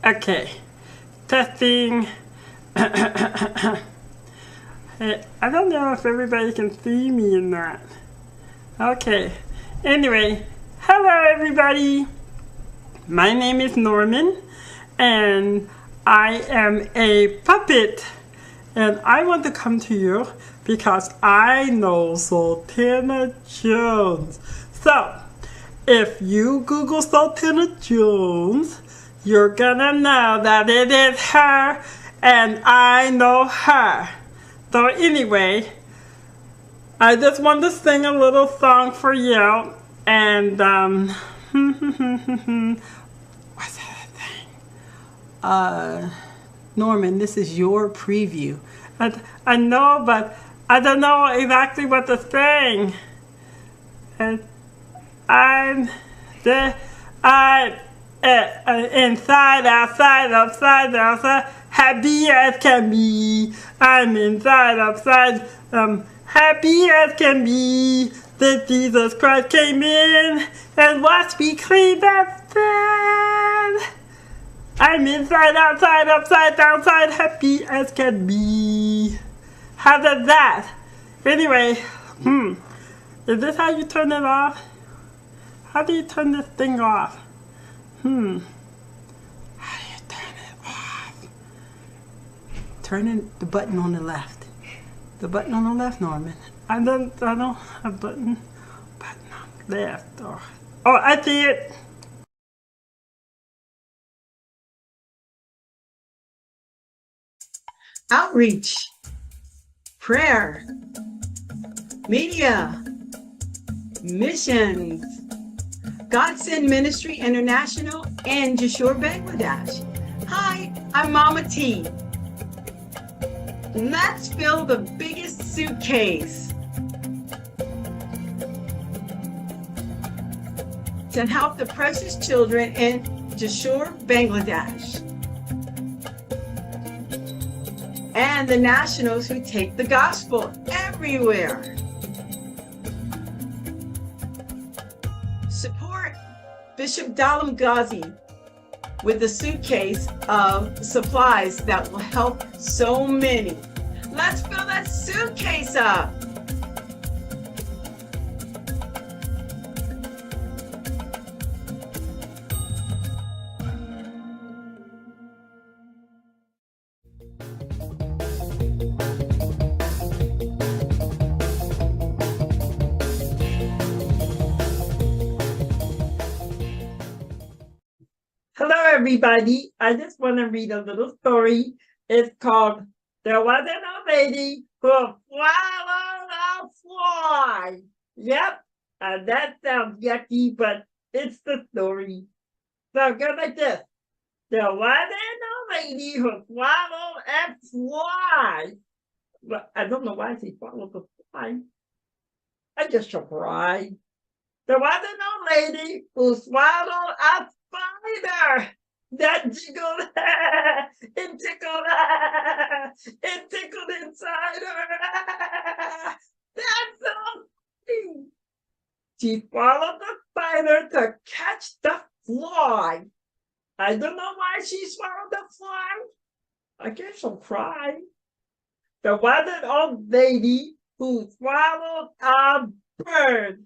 Okay, testing. Hey, I don't know if everybody can see me or not. Okay, anyway, hello everybody. My name is Norman, and I am a puppet. And I want to come to you because I know Sultana Jones. So, if you Google Sultana Jones, you're gonna know that it is her, and I know her. So anyway, I just want to sing a little song for you, and what's that thing? Norman, this is your preview. I know, but I don't know exactly what to sing. And I'm the I inside, outside, upside, outside, happy as can be. I'm inside, upside, happy as can be. That Jesus Christ came in and washed me clean of sin. I'm inside, outside, upside, downside, happy as can be. How does that? Anyway, is this how you turn it off? How do you turn this thing off? How do you turn it off? Turn the button on the left. The button on the left, Norman. I don't have a button. Button on the left. Oh, I see it. Outreach, prayer, media, missions, Godsend Ministry International, and Jashore, Bangladesh. Hi, I'm Mama T. Let's fill the biggest suitcase to help the precious children in Jashore, Bangladesh, and the nationals who take the gospel everywhere. Support Bishop Dalam Ghazi with a suitcase of supplies that will help so many. Let's fill that suitcase up. Hello, everybody. I just want to read a little story. It's called There Wasn't a Lady Who Swallowed a Fly. Yep, that sounds yucky, but it's the story. So it goes like this. There wasn't a lady who swallowed a fly. But I don't know why she swallowed the fly. I just surprised. There wasn't no lady who swallowed a spider that jiggled and tickled and tickled inside her. That's so funny. She swallowed the spider to catch the fly. I don't know why she swallowed the fly. I guess she'll cry. There was an old lady who swallowed a bird.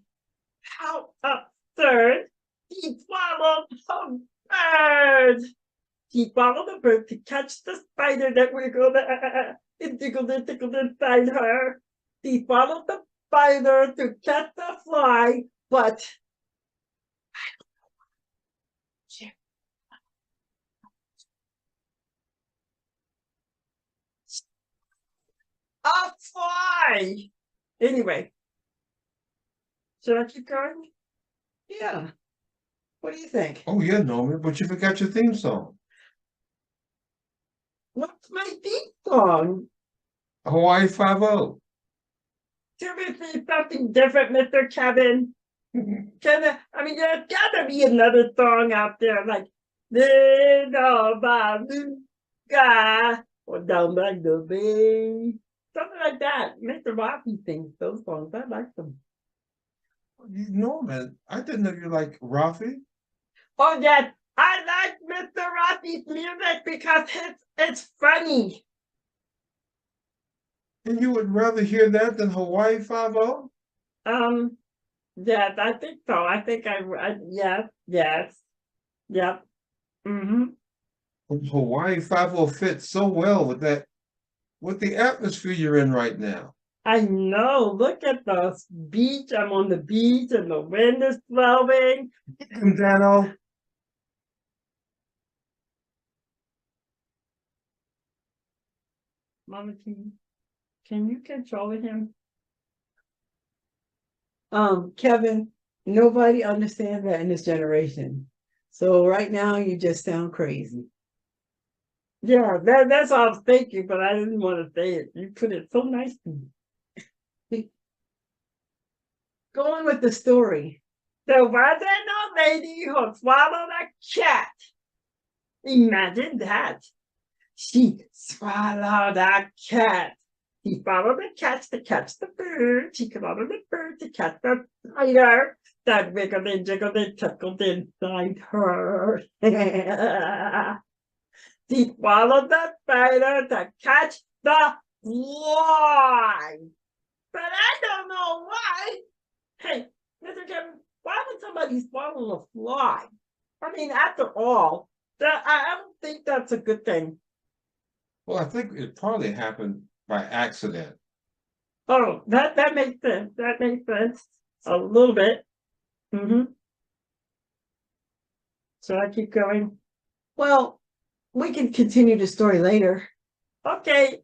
How absurd! She swallowed a bird. She swallowed a bird to catch the spider that wiggled and tickled and tickled inside her. She swallowed the spider to catch the fly, but a fly. Anyway, should I keep going? Yeah. What do you think? Oh yeah, Norman, but you forgot your theme song. What's my theme song? Hawaii 5-0. Should we say something different, Mr. Kevin? There's gotta be another song out there like Little Babuga or Down by the Bay. Something like that. Mr. Rocky sings those songs. I like them. Norman, I didn't know you like Rafi. Oh, yes. I like Mr. Rossi's music because it's funny. And you would rather hear that than Hawaii 5-0? Yes, I think so. I think yes, yep. Mm-hmm. Hawaii 5-0 fits so well with that, with the atmosphere you're in right now. I know. Look at the beach. I'm on the beach and the wind is blowing. Dano, Mama T, can you control him? Kevin, nobody understands that in this generation. So right now you just sound crazy. Yeah, that's what I was thinking, but I didn't want to say it. You put it so nicely. Go on with the story. There was an old lady who swallowed a cat. Imagine that. She swallowed a cat. He followed the cat to catch the bird. She followed the bird to catch the spider that wiggled and jiggled and tickled inside her. She swallowed the spider to catch the fly. But I don't know why. Hey, Mr. Kevin, why would somebody swallow a fly? I mean, after all, I don't think that's a good thing. well, I think it probably happened by accident. Oh, that makes sense. That makes sense. A little bit. Mm-hmm. So I keep going. Well, we can continue the story later. Okay.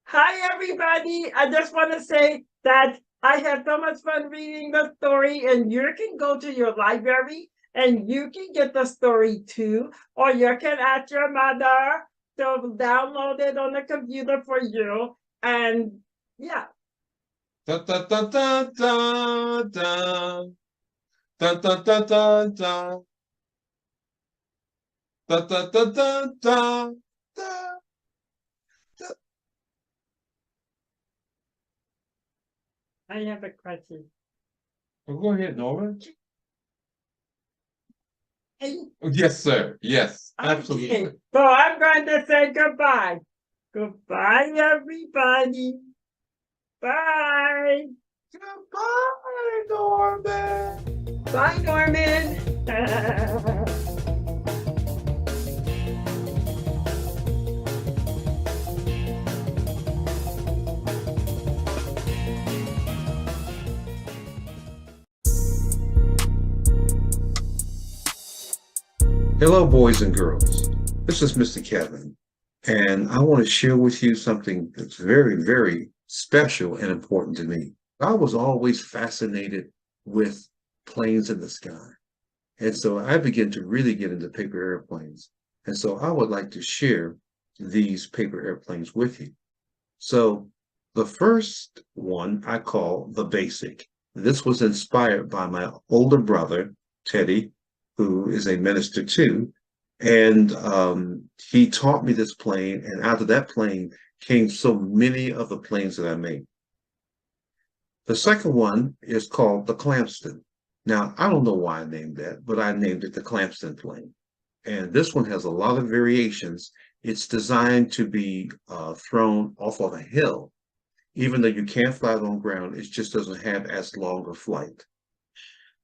Hi, everybody. I just want to say that I had so much fun reading the story, and you can go to your library and you can get the story too, or you can ask your mother to download it on the computer for you. And yeah. Da da da da da da. Da da da da da. Da da da da da. I have a question. Well, go ahead, Norman. Hey, Yes, sir. Yes, okay. absolutely. So I'm going to say goodbye. Goodbye, everybody. Bye. Goodbye, Norman. Bye, Norman. Hello, boys and girls. This is Mr. Kevin, and I want to share with you something that's very, very special and important to me. I was always fascinated with planes in the sky. And so I began to really get into paper airplanes. And so I would like to share these paper airplanes with you. So the first one I call the Basic. This was inspired by my older brother, Teddy, who is a minister too. And he taught me this plane. And out of that plane came so many of the planes that I made. The second one is called the Clamston. Now, I don't know why I named that, but I named it the Clamston plane. And this one has a lot of variations. It's designed to be thrown off of a hill. Even though you can't fly it on ground, it just doesn't have as long a flight.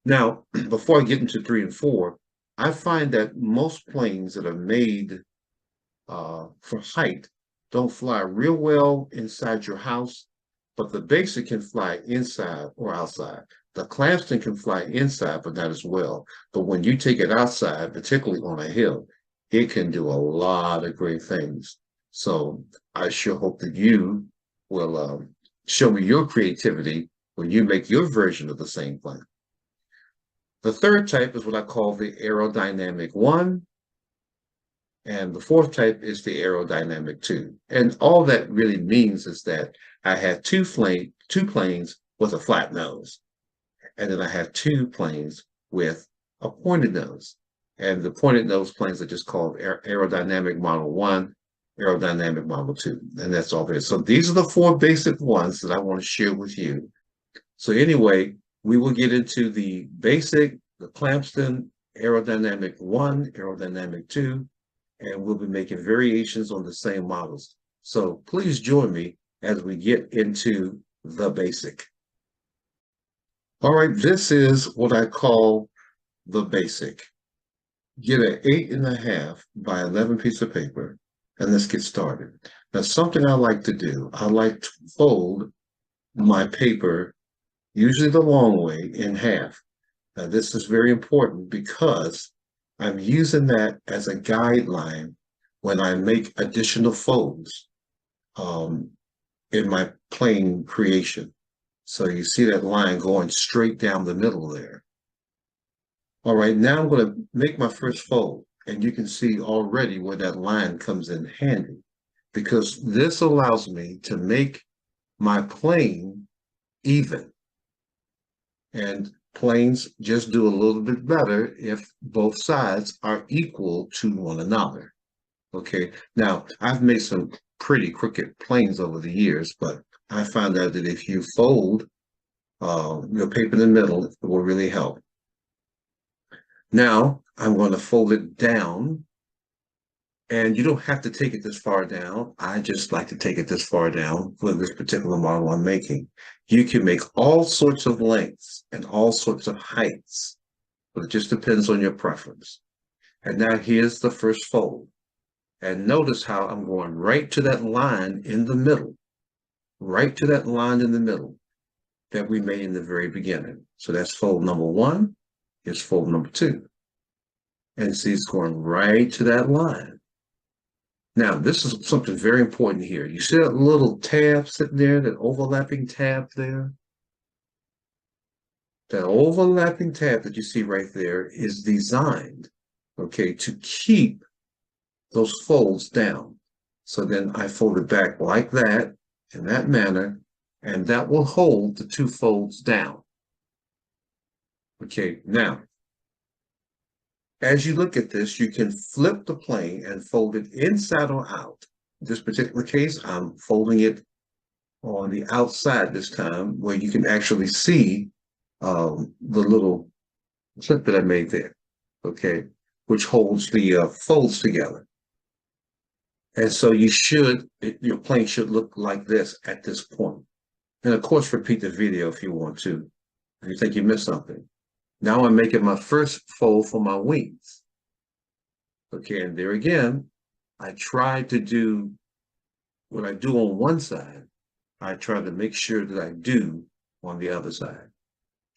Now, before I get into 3 and 4, I find that most planes that are made for height don't fly real well inside your house, but the Basic can fly inside or outside. The Clamston can fly inside, but not as well. But when you take it outside, particularly on a hill, it can do a lot of great things. So I sure hope that you will show me your creativity when you make your version of the same plane. The third type is what I call the aerodynamic 1. And the fourth type is the aerodynamic 2. And all that really means is that I had two planes with a flat nose. And then I have 2 planes with a pointed nose. And the pointed nose planes are just called aerodynamic model 1, aerodynamic model 2. And that's all there is. So these are the 4 basic ones that I want to share with you. So anyway, we will get into the Basic, the Clamston, aerodynamic 1, aerodynamic 2, and we'll be making variations on the same models. So please join me as we get into the basic. All right, this is what I call the basic. Get an 8.5 by 11 piece of paper, and let's get started. Now, something I like to do, I like to fold my paper, usually the long way, in half. Now, this is very important because I'm using that as a guideline when I make additional folds in my plane creation. So you see that line going straight down the middle there. All right, now I'm going to make my first fold, and you can see already where that line comes in handy, because this allows me to make my plane even. And planes just do a little bit better if both sides are equal to one another. Okay, now I've made some pretty crooked planes over the years, but I found out that if you fold your paper in the middle, it will really help. Now I'm going to fold it down, and you don't have to take it this far down. I just like to take it this far down for this particular model I'm making. You can make all sorts of lengths and all sorts of heights, but it just depends on your preference. And now here's the first fold. And notice how I'm going right to that line in the middle, right to that line in the middle that we made in the very beginning. So that's fold number 1. Here's fold number 2. And see, it's going right to that line. Now, this is something very important here. You see that little tab sitting there, that overlapping tab there? That overlapping tab that you see right there is designed, okay, to keep those folds down. So then I fold it back like that, in that manner, and that will hold the 2 folds down. Okay, now, as you look at this, you can flip the plane and fold it inside or out. In this particular case, I'm folding it on the outside this time, where you can actually see the little clip that I made there, okay, which holds the folds together. And so your plane should look like this at this point. And of course, repeat the video if you want to, if you think you missed something. Now I'm making my first fold for my wings. Okay, and there again, I try to do what I do on one side, I try to make sure that I do on the other side.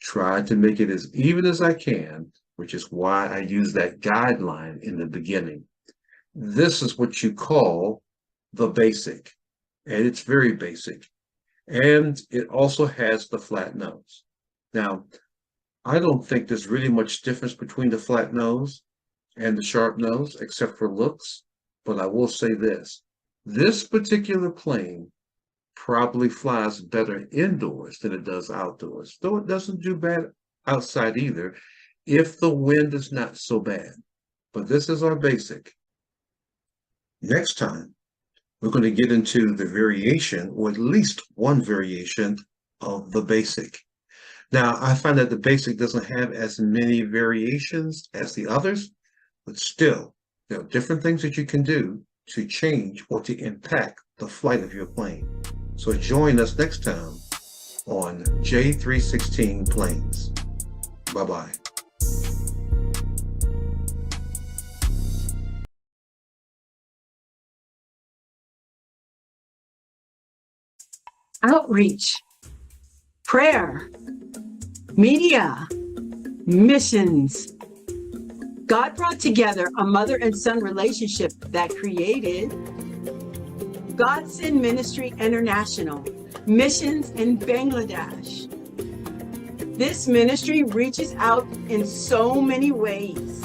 Try to make it as even as I can, which is why I use that guideline in the beginning. This is what you call the basic, and it's very basic. And it also has the flat nose. Now, I don't think there's really much difference between the flat nose and the sharp nose, except for looks. But I will say this. This particular plane probably flies better indoors than it does outdoors, though it doesn't do bad outside either, if the wind is not so bad. But this is our basic. Next time, we're going to get into the variation, or at least one variation of the basic. Now, I find that the basic doesn't have as many variations as the others, but still, there are different things that you can do to change or to impact the flight of your plane. So join us next time on J316 Planes. Bye-bye. Outreach, prayer, media, missions. God brought together a mother and son relationship that created God Send Ministry International, missions in Bangladesh. This ministry reaches out in so many ways.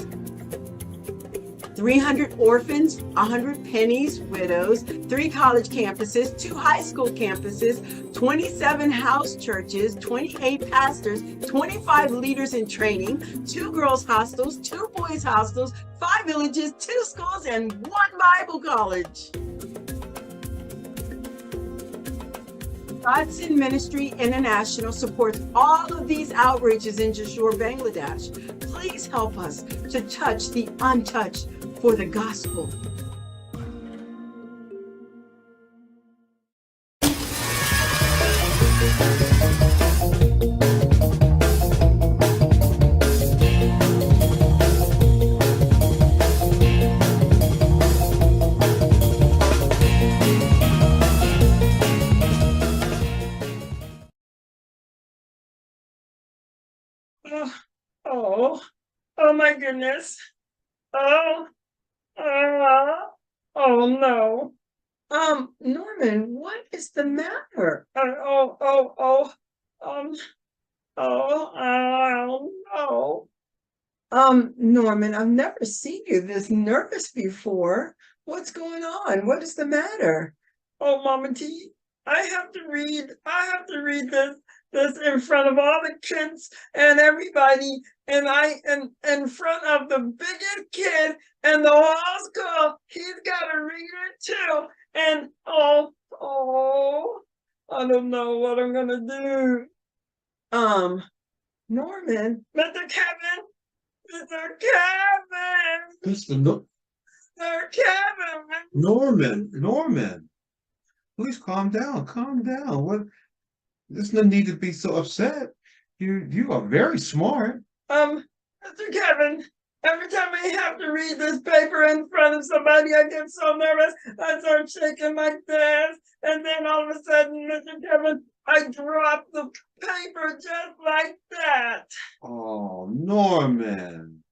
300 orphans, 100 pennies, widows, 3 college campuses, 2 high school campuses, 27 house churches, 28 pastors, 25 leaders in training, 2 girls hostels, 2 boys hostels, 5 villages, 2 schools, and 1 Bible college. God Send Ministry International supports all of these outreaches in Jashore, Bangladesh. please help us to touch the untouched for the gospel. Oh, oh my goodness. Oh, oh no. Norman, what is the matter? Um, no. Norman, I've never seen you this nervous before. What's going on? What is the matter? Oh, Mama T, I have to read this in front of all the kids and everybody, and in front of the biggest kid in the whole school. He's got to read it too. And I don't know what I'm gonna do. Norman, Mr. Kevin, Mr. Kevin, Mr. Mr. Kevin. Norman, please calm down. Calm down. What? There's no need to be so upset. You are very smart. Mr. Kevin, every time I have to read this paper in front of somebody, I get so nervous. I start shaking like this, and then all of a sudden, Mr. Kevin, I drop the paper just like that. Oh, Norman.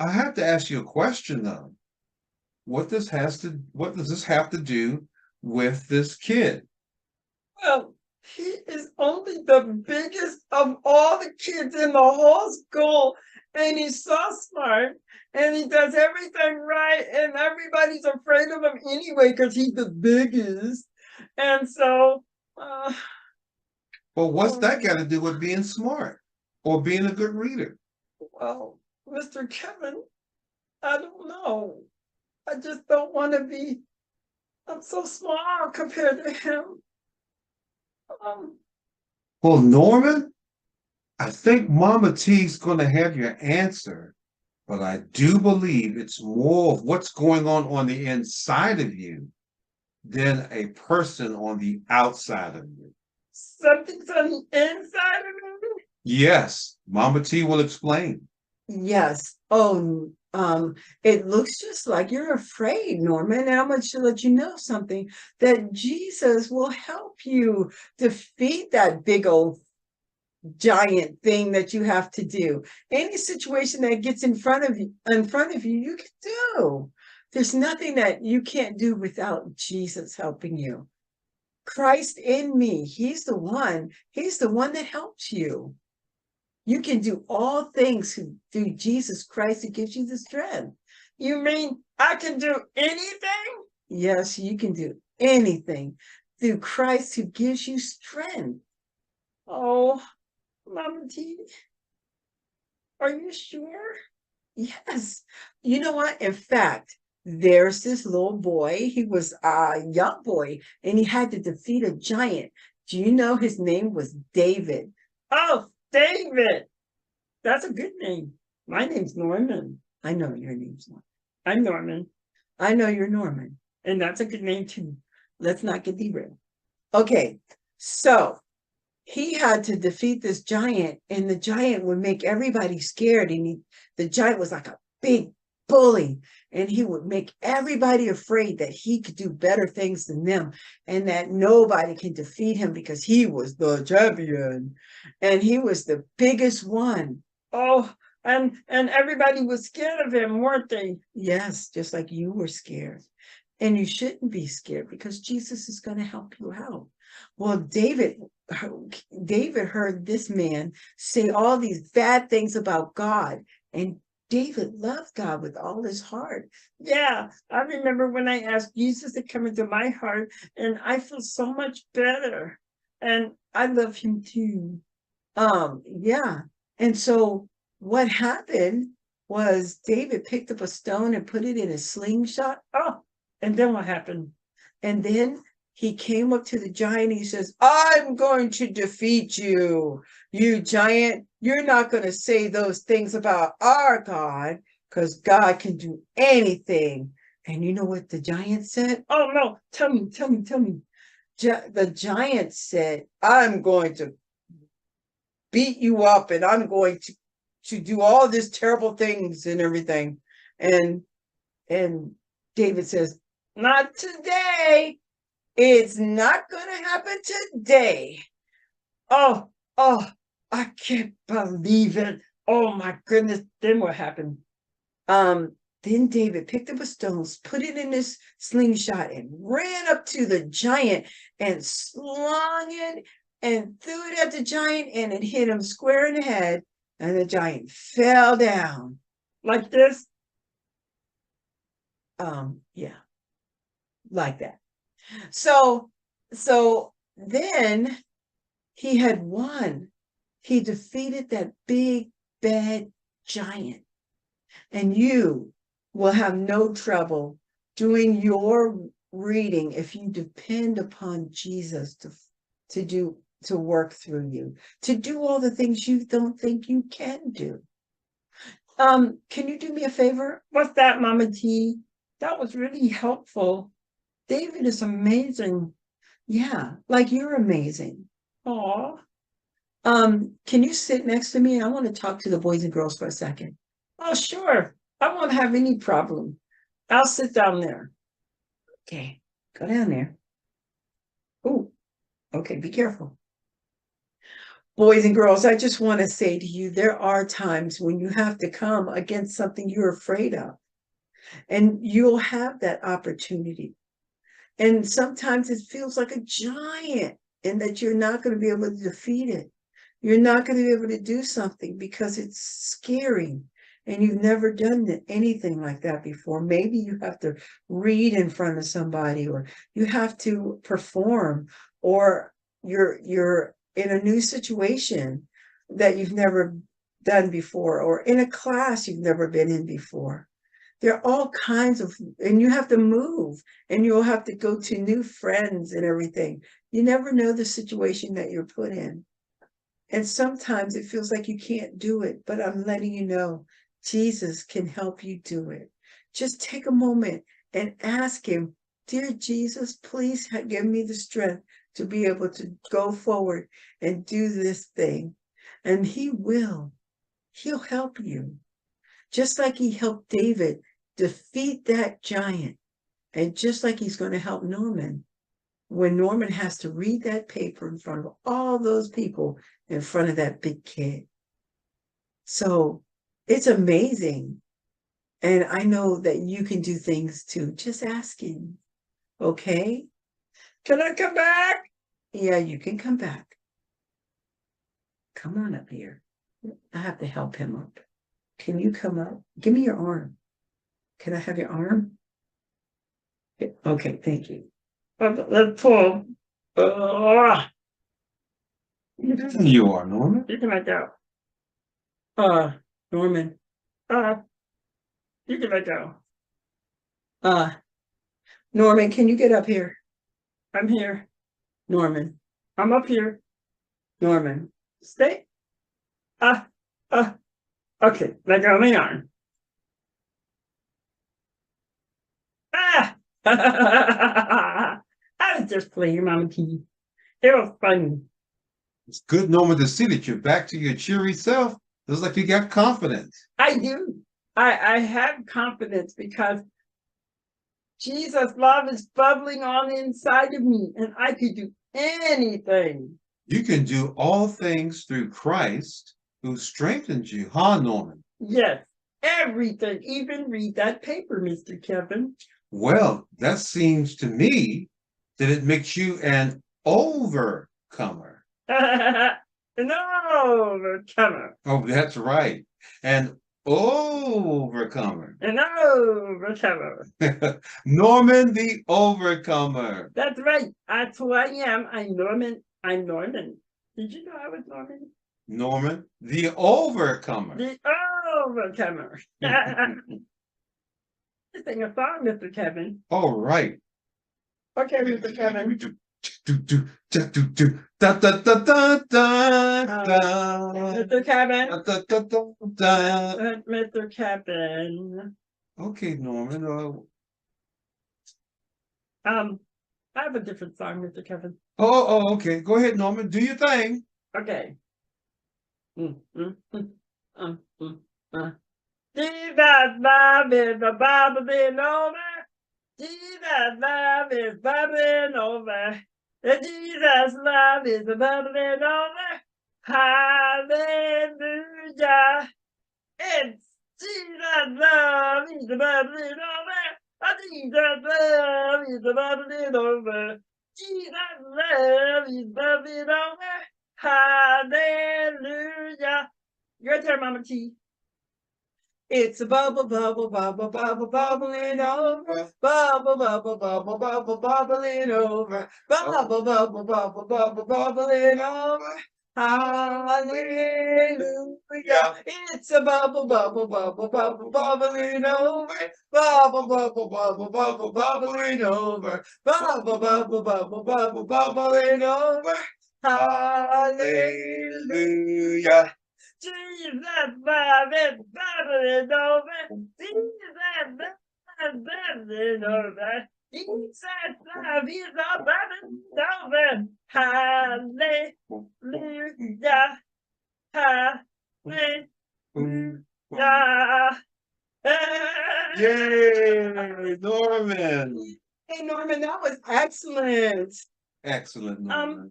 I have to ask you a question though. What does this have to do with this kid? Well, he is only the biggest of all the kids in the whole school, and he's so smart, and he does everything right, and everybody's afraid of him anyway because he's the biggest. And so, Well, what's that got to do with being smart or being a good reader? well, Mr. Kevin, I don't know. I just don't want to be. I'm so small compared to him. Well, Norman, I think Mama T's going to have your answer, but I do believe it's more of what's going on the inside of you than a person on the outside of you. Something's on the inside of me. Yes, Mama T will explain. yes. Oh, it looks just like you're afraid, Norman. And I'm going to let you know something, that Jesus will help you defeat that big old giant thing that you have to do. Any situation that gets in front of you, you can do. There's nothing that you can't do without Jesus helping you. Christ in me, he's the one that helps you. You can do all things through Jesus Christ who gives you the strength. You mean I can do anything? Yes, you can do anything through Christ who gives you strength. Oh, Mama T, are you sure? Yes. You know what? In fact, there's this little boy. He was a young boy, and he had to defeat a giant. Do you know his name was David? Oh, David. That's a good name. My name's Norman. I know your name's Norman. I'm Norman. I know you're Norman. And that's a good name too. Let's not get derailed. Okay, so he had to defeat this giant, and the giant would make everybody scared. And the giant was like a big bully, and he would make everybody afraid that he could do better things than them, and that nobody can defeat him because he was the champion, and he was the biggest one. Oh, and everybody was scared of him, weren't they? Yes, just like you were scared. And you shouldn't be scared because Jesus is going to help you out. Well, David heard this man say all these bad things about God, and David loved God with all his heart. Yeah, I remember when I asked Jesus to come into my heart, and I feel so much better. And I love him too. Yeah. And so what happened was David picked up a stone and put it in a slingshot. Oh, and then what happened? And then he came up to the giant. He says, I'm going to defeat you, you giant. you're not going to say those things about our God, because God can do anything. And you know what the giant said? Oh no, tell me. The giant said, I'm going to beat you up, and I'm going to do all these terrible things and everything. And David says, not today. It's not going to happen today. Oh, I can't believe it. Oh my goodness. Then what happened? Then David picked up a stone, put it in his slingshot, and ran up to the giant and slung it and threw it at the giant, and it hit him square in the head, and the giant fell down. Like this? Yeah, like that. So then he had won. He defeated that big bad giant. And you will have no trouble doing your reading if you depend upon Jesus to work through you, to do all the things you don't think you can do. Can you do me a favor? What's that, Mama T? That was really helpful. David is amazing. Yeah, like you're amazing. Aw. Can you sit next to me? I want to talk to the boys and girls for a second. Oh, sure. I won't have any problem. I'll sit down there. Okay, go down there. Oh, okay, be careful. Boys and girls, I just want to say to you, there are times when you have to come against something you're afraid of, and you'll have that opportunity. And sometimes it feels like a giant, and that you're not going to be able to defeat it. You're not going to be able to do something because it's scary, and you've never done anything like that before. Maybe you have to read in front of somebody, or you have to perform, or you're in a new situation that you've never done before, or in a class you've never been in before. There are all kinds of, and you have to move, and you'll have to go to new friends and everything. You never know the situation that you're put in. And sometimes it feels like you can't do it, but I'm letting you know, Jesus can help you do it. Just take a moment and ask him, dear Jesus, please give me the strength to be able to go forward and do this thing. And he will. He'll help you. Just like he helped David defeat that giant. And just like he's going to help Norman, when Norman has to read that paper in front of all those people in front of that big kid. So it's amazing. And I know that you can do things too. Just ask him. Okay? Can I come back? Yeah, you can come back. Come on up here. I have to help him up. Can you come up? Give me your arm. Can I have your arm? Okay, thank you. Let's pull. You are, Norman. You can let go. Norman. You can let go. Norman, can you get up here? I'm here. Norman. I'm up here. Norman. Stay. Okay, let go of my arm. I was just playing, Mama T. It was funny. It's good, Norman, to see that you're back to your cheery self. Looks like you got confidence. I do. I have confidence because Jesus' love is bubbling on the inside of me, and I could do anything. You can do all things through Christ who strengthens you, huh, Norman? Yes, everything. Even read that paper, Mr. Kevin. Well, that seems to me that it makes you an overcomer. An overcomer. Oh, that's right. An overcomer. An overcomer. Norman the Overcomer. That's right. That's who I am. I'm Norman. Did you know I was Norman? Norman the Overcomer. The overcomer. Sing a song, Mr. Kevin. All right. Okay, Mr. Kevin. Do do da do do da da da da da da. Mr. Kevin. Da, da, da, da, da. Mr. Kevin. Okay, Norman. I have a different song, Mr. Kevin. Okay. Go ahead, Norman. Do your thing. Okay. Jesus love is a bubbling over. Jesus love is bubbling over. Jesus love is a bubbling over. Hallelujah. It's Jesus love is a bubbling over. Jesus love is a bubbling over. Jesus love is bubbling over. Hallelujah. Your turn, Mama T. It's a bubble, bubble, bubble, bubble, bubbling over. Bubble, bubble, bubble, bubble, bubbling over. Bubble, bubble, bubble, bubble, bubbling over. Hallelujah. It's a bubble, bubble, bubble, bubble, bubbling over. Bubble, bubble, bubble, bubble, bubbling over. Bubble, bubble, bubble, bubble, bubbling over. Hallelujah. Jesus love is bubbling over. Jesus love is bubbling over. Jesus love is bubbling over. Hallelujah. Hallelujah. Yay, Norman. Hey, Norman, that was excellent. Excellent, Norman.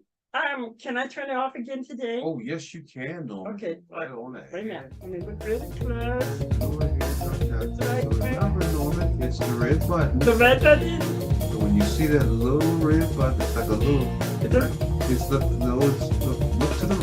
Can I turn it off again today? Oh, yes, you can, Norman. Okay. Right on that. Wait a minute. Let me look really close. Go ahead, remember, Norman, it's the red button. The red button. So when you see that little red button, it's like a little, It's a- it's look to the